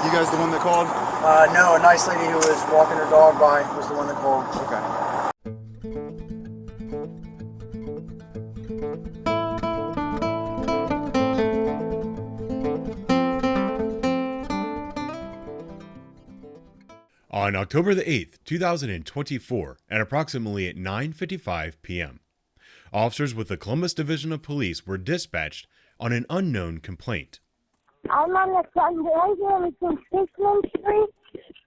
You guys the one that called? No, a nice lady who was walking her dog by was the one that called. Okay. On October the 8th, 2024, at approximately at 9:55 p.m., officers with the Columbus Division of Police were dispatched on an unknown complaint. I'm on the front right here between Fishman Street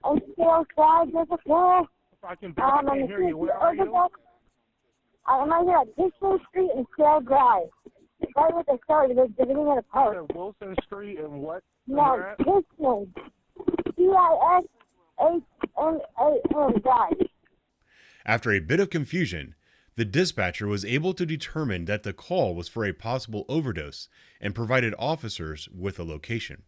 and Steel Drive. There's a car. I can't hear you. Where are you? I'm right here at Fishman Street and Steel Drive. Right with the story, there's the beginning of the post. Wilson Street and what? No, Fishman. Fishman Drive. After a bit of confusion, the dispatcher was able to determine that the call was for a possible overdose and provided officers with a location.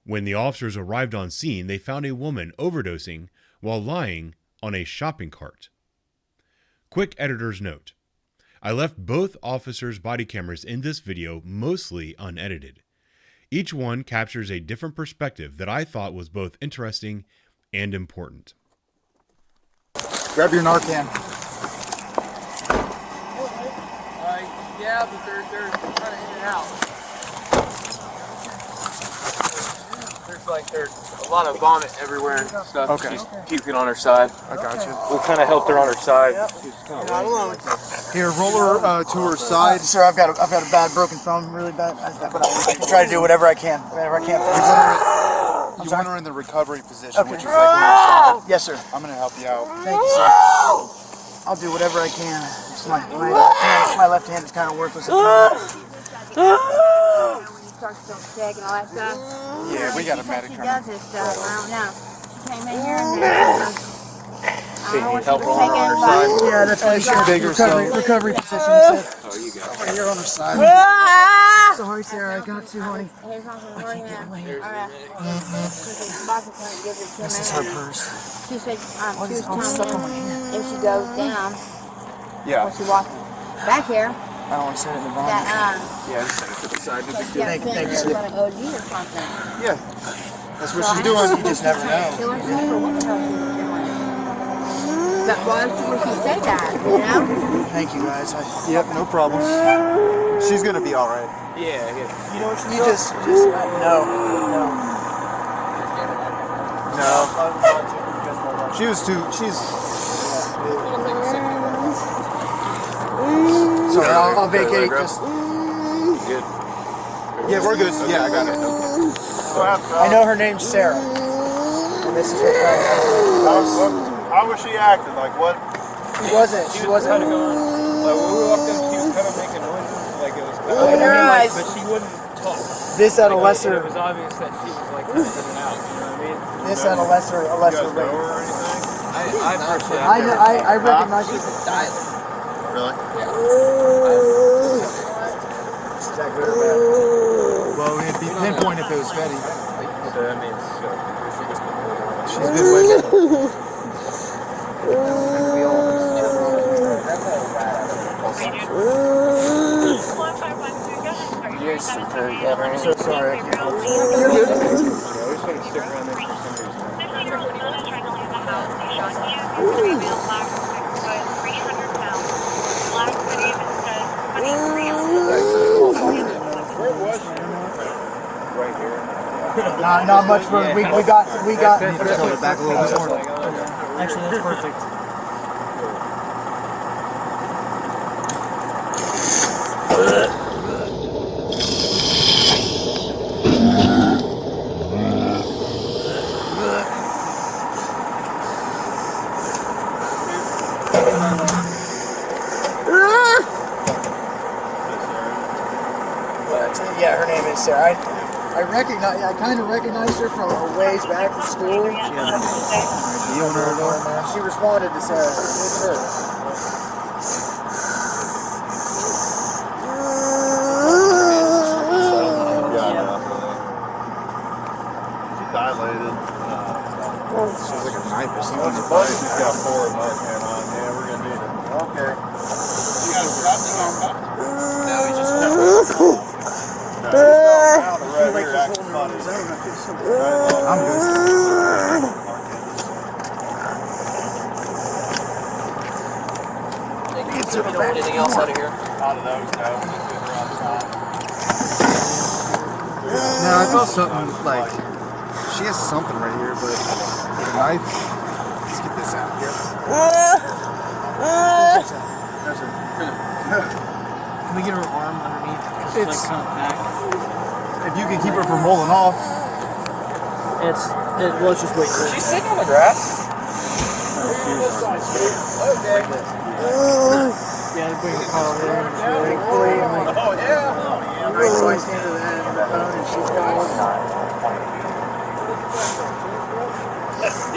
When the officers arrived on scene, they found a woman overdosing while lying on a shopping cart. Quick editor's note: I left both officers' body cameras in this video mostly unedited. Each one captures a different perspective that I thought was both interesting and important. Grab your Narcan. Yeah, but they're kind of in and out. There's a lot of vomit everywhere and stuff. Okay. She's puking on her side. I got you. We kind of helped her on her side. Not alone. Here, roll her to her side. Sir, I've got a bad broken thumb, really bad. But I can try to do whatever I can. Whatever I can. You want her in the recovery position, Okay. which is like where you're sitting. Yes, sir. I'm gonna help you out. Thank you, sir. I'll do whatever I can. It's my left hand is kind of worthless at the moment. Yeah, we got a medic She coming. does this stuff. I don't know. She came in here and then Help her on her side. Yeah, that's why she's bigger, recovery position. He said. Oh, you got it. Over here on her side. Sorry, Sarah. I got you, honey. here's my can't get away. This is her purse. She said she was I'm stuck on my telling me hand. if she goes down Yeah. when she walks back here I don't want to set it in the bottom. that Yeah, just set it to the side. Just she got Thank you, sitting sir. there gonna OD or something. Yeah. That's what So she's I doing. You just never She know. wasn't sure what the hell she was doing. But why would she say that, you know? Thank you, guys. Yep, no problem. She's gonna be all right. yeah. You know what you just no. She was too. She's. Sorry, I'll vacate. Just Good. Yeah, we're good. Yeah, I got it. I know her name's Sarah, and this is her friend. How was she acting? Like what? She wasn't. Kind of going, like when we walked in, she was kind of making noises, like it was kind Look at her eyes. but she wouldn't talk. This at a Like, lesser. It was obvious that she was like kind of in and out, you know what I mean? This at a lesser You guys know rate. her or anything? I personally, I recognize her. Really? Is that good or bad? Well, it'd be pinpoint if it was Betty. So that means She's been with her. you're super ever. I'm so sorry. I can't help you. Yeah, we just want to stick around there for some reason. Right here. Not much for we got. Back a little bit more. Actually, that's perfect. Yeah, her name is Sarah. I kind of recognized her from a ways back from school. She responded to Sarah. It's her. Dilated. She's like a 9%. She's got 4 of Narcan on. Yeah, we're gonna need it. Okay. You got a cup? No, he's just right here acting fine. on his own. I feel so bad. I'm good. Anything else out of here? Out of those, no. No, I felt something like she has something right here, but with a knife. Let's get this out here. Can we get her arm underneath? It's like kind of back. If you can keep her from rolling off. Let's just wait. She's sitting on the grass. Yeah, they're bringing the car over there. Thankfully, I'm like, Oh, yeah. right, so I stand to that on the phone and she's going.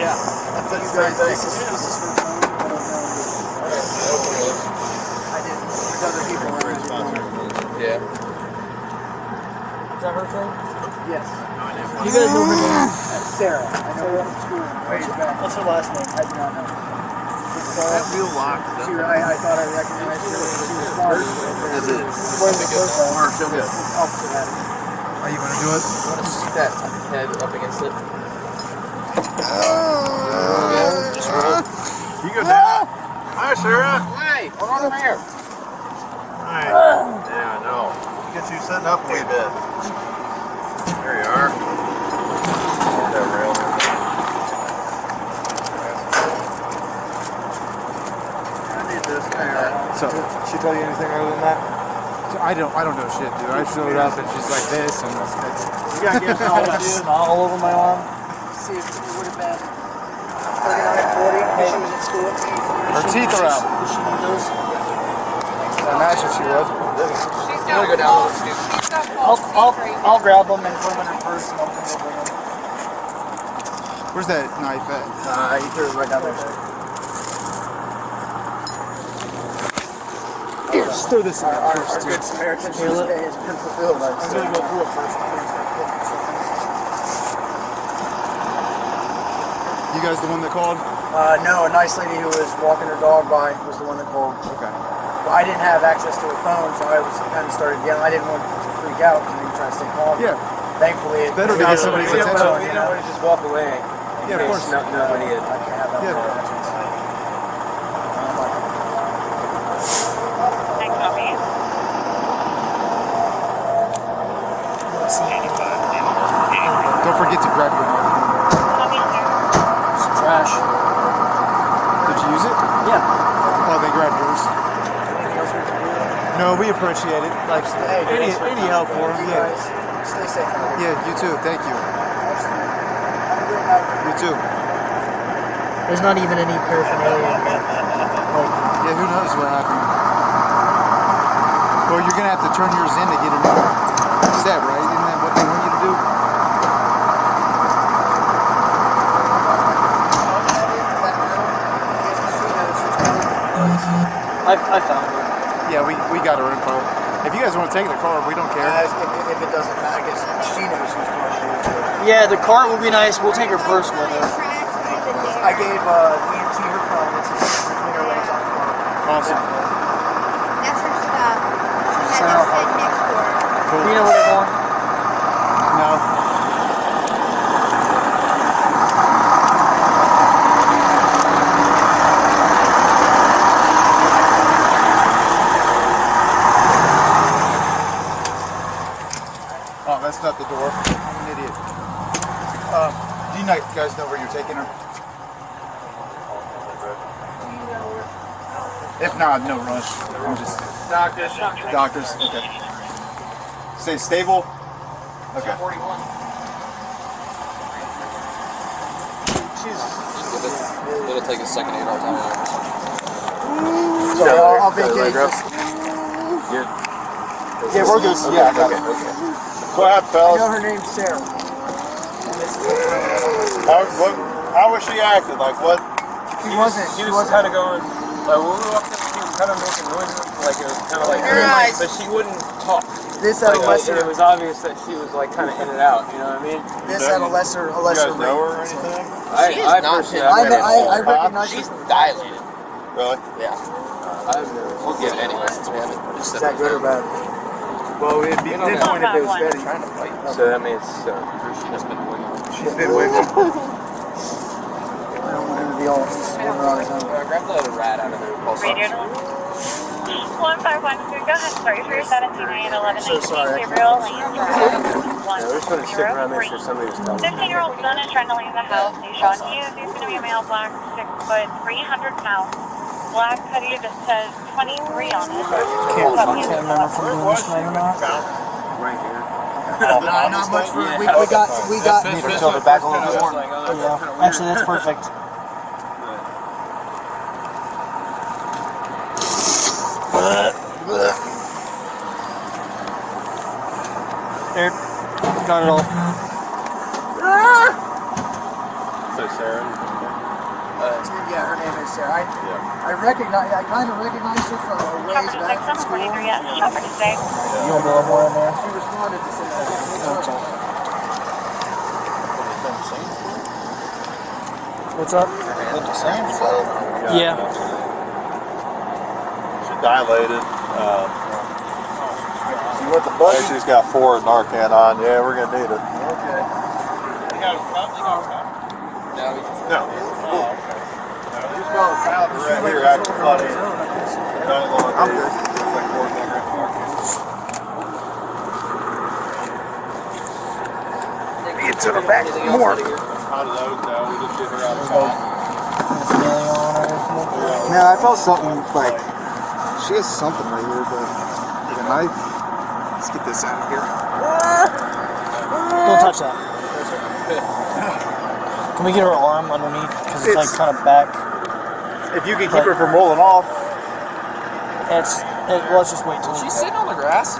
Yeah. That's you guys, this is her phone. I don't know. I didn't. There's other people around. Yeah. Is that her phone? Yes. You guys know her name? Sarah. I know her from school. What's her last name? I do not know. I feel locked. I thought I recognized her. She was smart. Is it? Are you going to do it? You want to stick that head up against it? Just roll. You go down. Hi, Sarah. Hey, hold on over here. Hi. Yeah, I know. Get you sitting up a wee bit. There you are. That rail. So, she tell you anything other than that? I don't know shit, dude. I showed up and she's like this and that's You gotta get all over my arm. See if it would have been 39, 40 when she was at school. Her teeth are out. Does she need those? I imagine she was. You want to go down a little stoop? I'll grab them and put them in her purse and open them. Where's that knife at? You threw it right down there. Here, just throw this in there first. Our good Samaritan today has been fulfilled. I'm going to go through it first. You guys the one that called? No, a nice lady who was walking her dog by was the one that called. Okay. Well, I didn't have access to her phone, so I was kind of started yelling. I didn't want to freak out because you try to stay calm. Yeah. Thankfully, it's better to get somebody's attention. You don't want to just walk away. Yeah, of course. Nobody is. I can't have that interactions. Don't forget to grab your phone. Some trash. Did you use it? Yeah. Oh, they grabbed yours. Anything else we can do? No, we appreciate it. Like any help for them. Yeah. Stay safe. Yeah, you too. Thank you. You too. There's not even any paraphernalia. Yeah, who knows what happened. Well, you're gonna have to turn yours in to get a new set, right? Isn't that what they want you to do? I found her. Yeah, we got her info. If you guys want to take the car, we don't care. If it doesn't matter, I guess she knows whose car it is. Yeah, the car will be nice. We'll take her purse with her. I gave EMT her phone. It's between her legs on the car. Awesome. That's her stuff. She had it sit next to her. Cool. Do you know where they're going? No. Oh, that's not the door. I'm an idiot. Do you guys know where you're taking her? If not, no rush. I'm just... Doctors. Doctors? Okay. Stay stable? Okay. It'll take a second to get our time. So I'll vacate this. Yeah, we're good. Yeah, okay. Go ahead, I fellas. know her name's Sarah. How was she acting? Like what? She wasn't. She was kind of going, like when we walked in, she was kind of making noises, like it was kind of like, but she wouldn't talk. This had a lesser. It was obvious that she was like kind of in and out, you know what I mean? This had a lesser You guys rate. know her or anything? I personally, I recognize she's her. dilated. Really? Yeah. We'll get it anyway since we haven't. Is that good or bad? Well, it'd be pinpoint if it was Betty. So that means she's been waiting. She's been with me. Grab the rat out of there. 1512, go ahead. Sorry for your 17 and 11. So sorry. Gabriel Lane Drive. We're just going to stick around and make sure somebody was telling 15-year-old son is trying to leave the house. He's Sean Hughes. He's going to be a male, black, 6 foot, 300 pounds. Black hoodie just says 23 on it. Can't remember from doing this night or not. right here. Not much for we got Need to tilt it back a little bit more. yeah. Actually, that's perfect. There, got it all. So Sarah. Yeah, her name is Sarah. I kind of recognized her from a ways back from school. 23, yes. Shopper today. You want a little more in there? She responded to say that. What's up? Yeah. She dilated. You want the button? She's got 4 Narcan on. Yeah, we're gonna need it. Okay. No. He's got a powder right here. Acting funny. I'm good. Like 4 milligrams Narcan. Get to the back more. Out of those now. We just get her out of town. No, I felt something like she has something right here, but with a knife. Let's get this out of here. Don't touch that. Can we get her arm underneath? Because it's like kind of back. If you can keep her from rolling off. Let's just wait till She's sitting on the grass.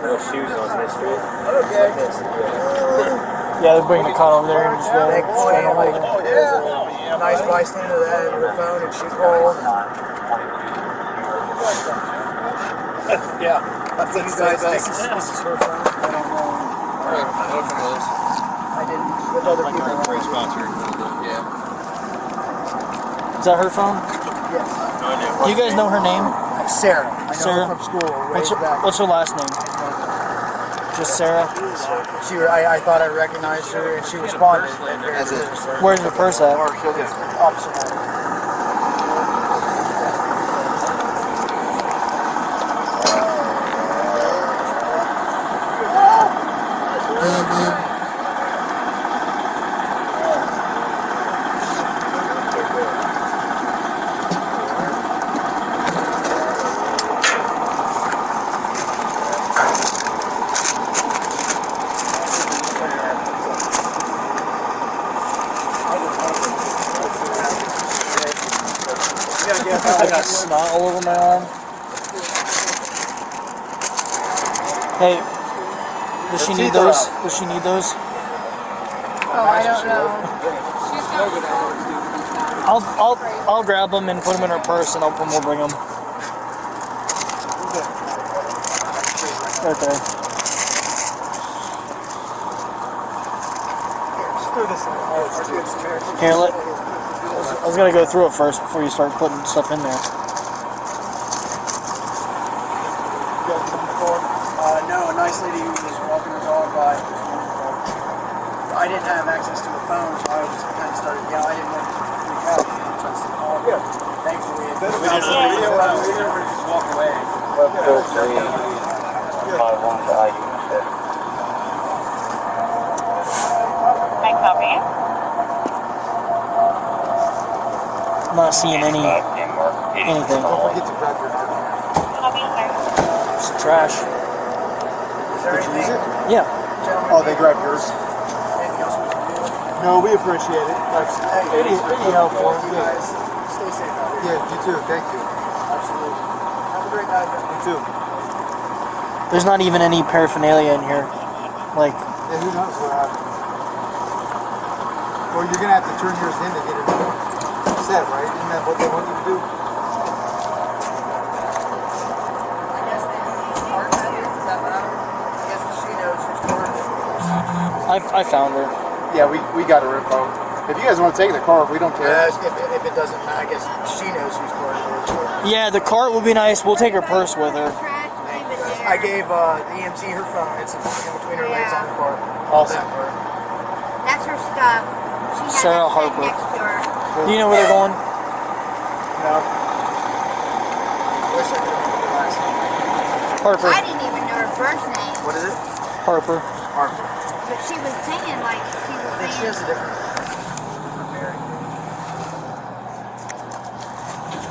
No shoes on this street. Okay. Yeah, they're bringing the cot over there and just roll straight over there. Oh, yeah. Nice bystander that had her phone and she called. Yeah. I think you guys, this is her phone. I don't know. I didn't. With other people. Yeah. Is that her phone? Yes. Do you guys know her name? Sarah. I know Sarah? her from school. What's her last name? Just Sarah? I thought I recognized her and she responded. Where's your purse at? Opposite. I got snot all over my arm. Hey, does she need those? Does she need those? Oh, I don't know. She's not. I'll grab them and put them in her purse, and we'll bring them. Right there. Here, I was gonna go through it first before you start putting stuff in there. No, a nice lady who was walking her dog by. I didn't have access to a phone, so I was kind of started yelling. I didn't want to freak out. Thankfully, we did some video and we just walk away. I copy. I'm not seeing anything. Don't forget to grab your Copy, sir. It's trash. Did you use it? Yeah. Oh, they grabbed yours. Anything else we can do? No, we appreciate it. That's any help for you guys. Stay safe out here. Yeah, you too. Thank you. Absolutely. Have a great night. You too. There's not even any paraphernalia in here. Like, Yeah, who knows what happened? Well, you're gonna have to turn yours in to get it set, right? Isn't that what they want you to do? I found her. Yeah, we got her info. If you guys want to take the car, we don't care. If it doesn't matter, I guess she knows whose car it is. Yeah, the cart would be nice. We'll take her purse with her. Trash, leave it there. I gave the EMT her phone. It's in between her legs on the car. Awesome. That's her stuff. She had Sarah that Harper. next to her. Do you know where they're going? No. Wish I could remember her last name. Harper. I didn't even know her first name. What is it? Harper. Harper. But she was saying like she was I think she has a saying. different Mary.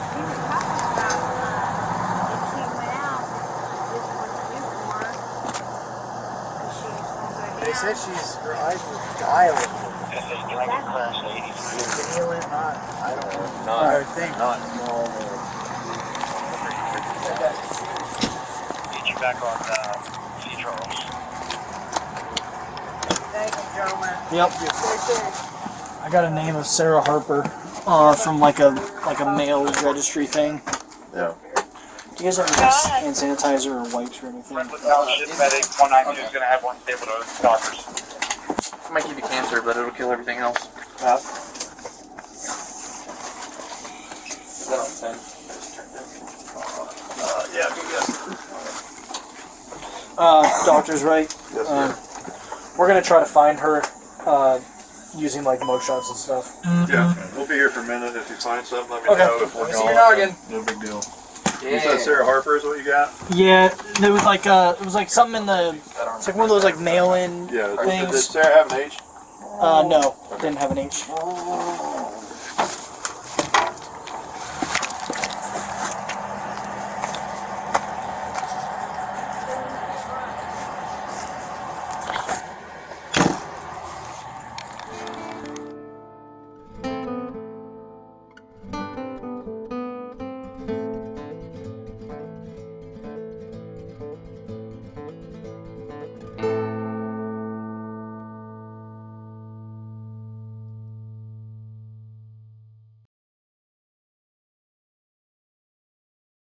She was talking about if she went out, this was new for her. 'Cause she was gonna go They down. said her eyes were dilated. This is Dragon Class 83. Dilated, not, I don't know. Not, I would think. not normal. Get you back on C. Charles. Thank you, gentlemen. Yep. I got a name of Sarah Harper from like a mail registry thing. Yeah. Do you guys have any hand sanitizer or wipes or anything? Township Medic 192 is going to have one stable to doctors. It might give you cancer, but it'll kill everything else. Is that on 10? Yeah, good guess. Doctor's right. Yes, sir. We're gonna try to find her using like mugshots and stuff. Yeah, we'll be here for a minute. If you find something, let me Okay. know. If we're See your gone, noggin. no big deal. Yeah. You said Sarah Harper is what you got? Yeah, there was like it was like something in the it's like one of those like mail-in Yeah. Did things. Sarah have an H? No, didn't have an H.